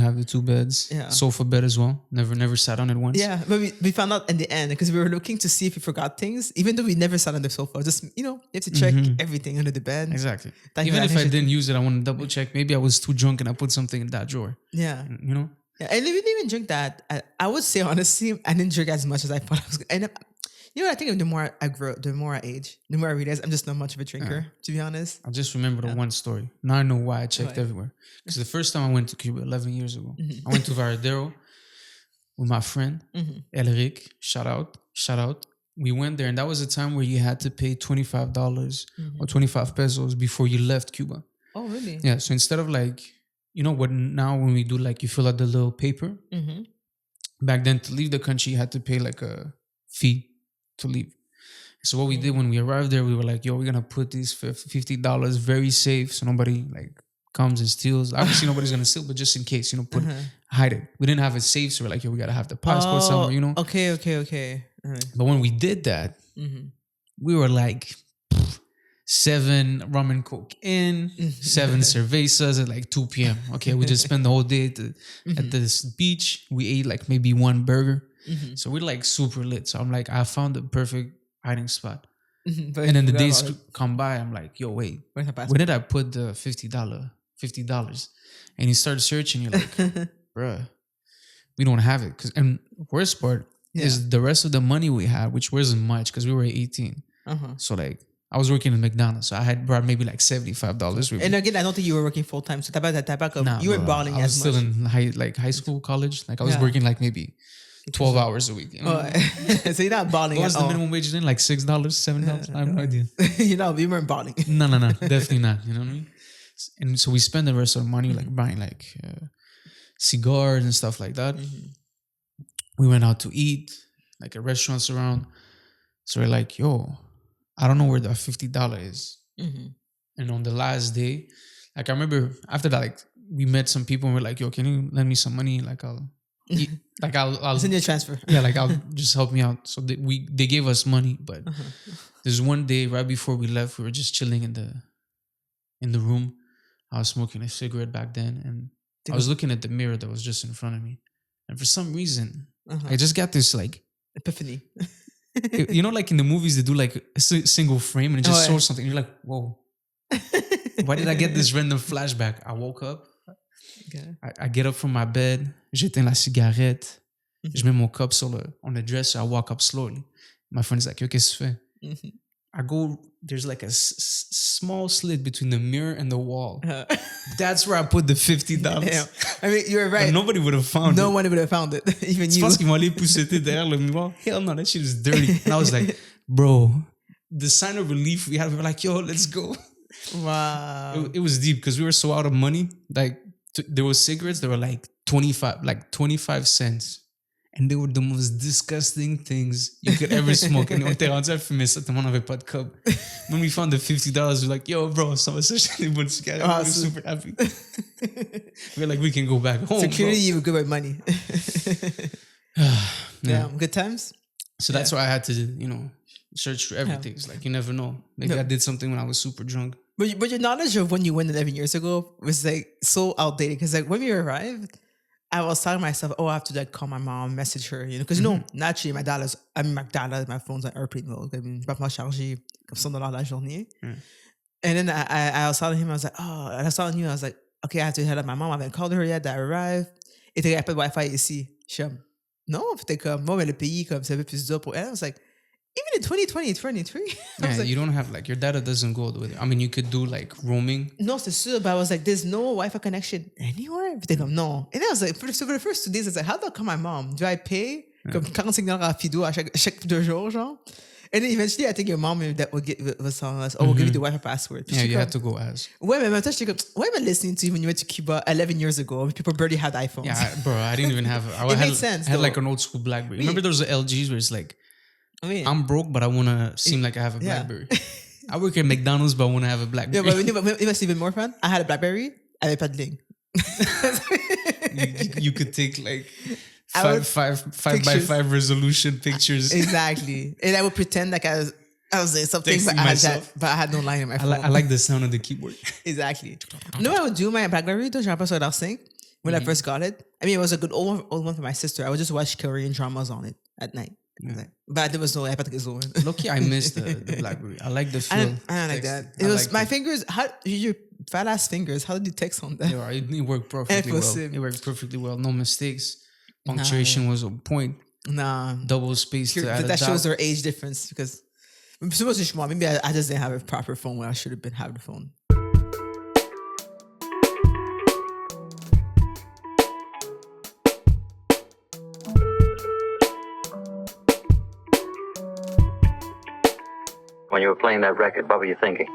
have the 2 beds. Yeah. Sofa bed as well. Never sat on it once. Yeah, but we found out in the end because we were looking to see if we forgot things, even though we never sat on the sofa. Just, you have to check everything under the bed. Exactly. Even if I didn't use it, I want to double check. Maybe I was too drunk and I put something in that drawer. Yeah. Yeah, and we didn't even drink that. I would say, honestly, I didn't drink as much as I thought I was going to. And I think the more I grow, the more I age, the more I realize I'm just not much of a drinker, to be honest. I just remember the one story. Now I know why I checked everywhere. Because the first time I went to Cuba 11 years ago, I went to Varadero with my friend, Elric. Shout out. We went there, and that was a time where you had to pay $25 or 25 pesos before you left Cuba. Oh, really? Yeah. So instead of what now when we do you fill out the little paper, back then to leave the country, you had to pay a fee to leave. So what we did when we arrived there, we were like, yo, we're going to put these $50 very safe so nobody comes and steals. Obviously, nobody's going to steal, but just in case, hide it. We didn't have it safe, so we're like, yo, we got to have the passport somewhere, Okay. But when we did that, we were like 7 rum and coke in, 7 cervezas at 2 p.m. Okay, we just spent the whole day at this beach. We ate maybe 1 burger. So we're super lit. So I'm like, I found the perfect hiding spot. And then the days come by. I'm like, yo, wait, where did I put the $50? And you start searching. You're like, bruh, we don't have it. And worst part is the rest of the money we had, which wasn't much because we were 18. So I was working at McDonald's, so I had brought maybe $75 with me. And again, I don't think you were working full time. So you were balling as much. I was still in high school, college. I was working maybe 12 hours a week. So you're not balling what was the minimum wage then? $6, $7? I have no idea. You weren't balling. No, definitely not. You know what I mean? And so we spend the rest of the money buying cigars and stuff like that. We went out to eat, at restaurants around. So we're like, yo, I don't know where the $50 is. And on the last day, I remember after that, we met some people and we're like, yo, can you lend me some money? I'll send you a transfer. Yeah, I'll just help me out. So they gave us money, but there's one day right before we left, we were just chilling in the room. I was smoking a cigarette back then, and I was looking at the mirror that was just in front of me. And for some reason, I just got this epiphany. In the movies, they do a single frame and it just shows something. You're like, whoa. Why did I get this random flashback? I woke up. Okay. I get up from my bed. J'éteins la cigarette. Je mets mon cup on the dresser. I walk up slowly. My friend's like, yo, qu'est-ce que tu fais? I go, there's a small slit between the mirror and the wall. That's where I put the $50. Yeah. I mean, you're right. And nobody would have found it. No one would have found it. Even you. Je pense qu'ils m'ont allé pousser derrière le miroir. Hell no, that shit is dirty. And I was like, bro, the sign of relief we had, we were like, yo, let's go. Wow. It was deep because we were so out of money. There was cigarettes that were 25 cents. And they were the most disgusting things you could ever smoke. And on était rendu à fumer ça, tout le monde n'avait pas de cob. When we found the $50, we were like, yo, bro, ça va s'acheter des bonnes cigarettes. We were super happy. We were like, we can go back home. So clearly you were good with money. Yeah, good times. So that's why I had to, search for everything. It's you never know. Maybe I did something when I was super drunk. But your knowledge of when you went 11 years ago was so outdated. Because when we arrived, I was telling myself, I have to call my mom, message her, because naturally, my phone's on airplane mode. Je peux pas charger comme $100 la journée. And then I was telling him, I was like, I was telling you, I was like, okay, I have to head up my mom. I haven't called her yet, that I arrived. Et t'as pas de Wi-Fi ici. Je suis comme, non, t'es comme, moi, mais le pays, comme, c'est un peu plus dur pour elle. I was like, even in 2020, 2023. Yeah, you don't have your data doesn't go with it. I mean, you could do roaming. No, c'est sûr, but I was like, there's no Wi-Fi connection anywhere. Puis t'es comme, no. And then I was like, for the first 2 days, I was like, how do I call my mom? Do I pay comme $45 à Fido à chaque 2 jours, genre? And then eventually, I think your mom will give you the Wi-Fi password. Yeah, you had to go as. Ouais, mais maintenant, j'étais comme, what am I listening to when you went to Cuba 11 years ago? People barely had iPhones. Yeah, bro, I didn't even have. It made sense. I had an old school BlackBerry. Remember those LGs where it's I'm broke, but I want to seem like I have a BlackBerry. I work at McDonald's, but I want to have a BlackBerry. Yeah, but it was even more fun. I had a BlackBerry. I had a pas de ligne. You could take 5x5 resolution pictures. Exactly. And I would pretend I was doing something, but I had no line in my phone. I like the sound of the keyboard. Exactly. You know what I would do my BlackBerry? J'avais pas sur leur 5. when I first got it. I mean, it was a good old one for my sister. I would just watch Korean dramas on it at night. Yeah. But there was no iPad to go. Lucky I missed the BlackBerry. I like the feel. I don't like that. It was my fingers. How your fat ass fingers? How did you text on that? Yeah, it worked perfectly well. It worked perfectly well. No mistakes. Punctuation was on point. Nah. Double space to add that shows our age difference because maybe I just didn't have a proper phone when I should have been having a phone. When you were playing that record, what were you thinking?